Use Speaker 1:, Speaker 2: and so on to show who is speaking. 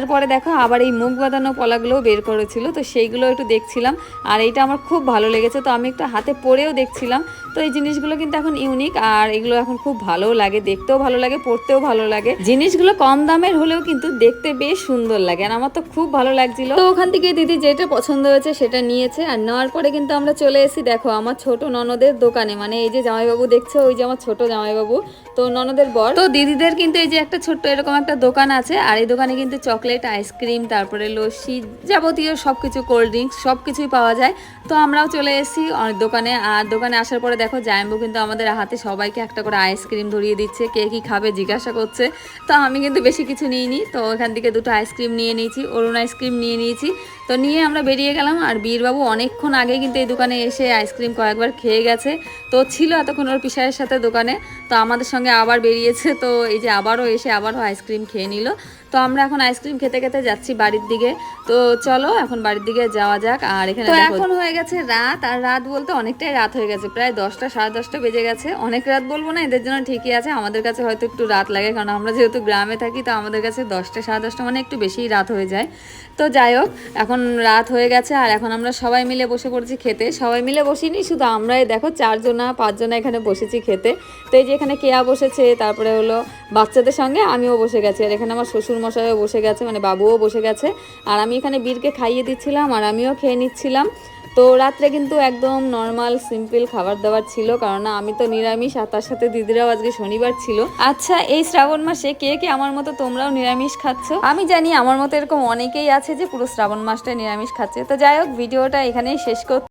Speaker 1: তারপরে দেখো আবার এই মুখ বাঁধানো পলাগুলো বের করেছিল, তো সেইগুলো একটু দেখছিলাম। আর এইটা আমার খুব ভালো লেগেছে, তো আমি একটু হাতে পরেও দেখছিলাম। তো এই জিনিসগুলো কিন্তু এখন ইউনিক, আর এগুলো এখন খুব ভালোও লাগে, দেখতেও ভালো লাগে, পড়তেও ভালো লাগে। জিনিসগুলো কম দামের হলেও কিন্তু দেখতে বেশ সুন্দর লাগে, আর আমার তো খুব ভালো লাগছিল। তো ওখান থেকে দিদি যেটা পছন্দ হয়েছে সেটা নিয়েছে, আর নেওয়ার পরে কিন্তু আমরা চলে এসেছি দেখো আমার ছোট ননদের দোকানে। মানে এই যে জামাইবাবু দেখছো, ওই যে আমার ছোট জামাইবাবু, তো ননদের বর। তো দিদিদের কিন্তু এই যে একটা ছোট্ট এরকম একটা দোকান আছে, আর এই দোকানে কিন্তু চকলেট, আইসক্রিম, তারপরে লস্যি, যাবতীয় সবকিছু, কোল্ড ড্রিঙ্কস সবকিছুই পাওয়া যায়। তো আমরাও চলে এসেছি অনেক দোকানে। আর দোকানে আসার পরে দেখো জায়াম্বু কিন্তু আমাদের হাতে সবাইকে একটা করে আইসক্রিম ধরিয়ে দিচ্ছে, কে কি খাবে জিজ্ঞাসা করছে। তো আমি কিন্তু বেশি কিছু নিইনি, তো এখান থেকে দুটো আইসক্রিম নিয়ে নিয়েছি, অরুণ আইসক্রিম নিয়ে নিয়েছি। তো নিয়ে আমরা বেরিয়ে গেলাম। আর বীরবাবু অনেকক্ষণ আগে কিন্তু এই দোকানে এসে আইসক্রিম কয়েকবার খেয়ে গেছে, তো ছিল এতক্ষণ ওর পিসারের সাথে দোকানে। তো আমাদের সঙ্গে আবার বেরিয়েছে, তো এই যে আবারও এসে আবারও আইসক্রিম খেয়ে নিল। তো আমরা এখন আইসক্রিম খেতে খেতে যাচ্ছি বাড়ির দিকে। তো চলো এখন বাড়ির দিকে যাওয়া যাক। আর এখানে তো এখন হয়ে গেছে রাত, আর রাত বলতে অনেকটাই রাত হয়ে গেছে, প্রায় 10টা সাড়ে 10টা বেজে গেছে। অনেক রাত বলবো না, এদের জন্য ঠিকই আছে, আমাদের কাছে হয়তো একটু রাত লাগে, কারণ আমরা যেহেতু গ্রামে থাকি, তো আমাদের কাছে 10টা সাড়ে 10টা মানে একটু বেশিই রাত হয়ে যায়। তো যাই হোক, এখন রাত হয়ে গেছে, আর এখন আমরা সবাই মিলে বসে পড়েছি খেতে। সবাই মিলে বসিনি, শুধু আমরাই দেখো 4জনা 5জনা এখানে বসেছি খেতে। তো এই যে এখানে কেয়া বসেছে, তারপরে হলো বাচ্চাদের সঙ্গে আমিও বসে গেছি, আর এখানে আমার শ্বশুর মশাইও বসে গেছে, মানে বাবুও বসে গেছে। আর আমি এখানে বীরকে খাইয়ে দিচ্ছিলাম, আর আমিও খেয়ে নিচ্ছিলাম। তো রাত্রে কিন্তু একদম নর্মাল সিম্পল খাবার দাবার ছিল, কারণ আমি তো নিরামিষ, আর তার সাথে দিদিরাও আজকে শনিবার ছিল। আচ্ছা, এই শ্রাবণ মাসে কে কে আমার মতো তোমরাও নিরামিষ খাচ্ছ? আমি জানি আমার মতো এরকম অনেকেই আছে যে পুরো শ্রাবণ মাসটাই নিরামিষ খাচ্ছে। তো যাই হোক, ভিডিওটা এখানেই শেষ করতে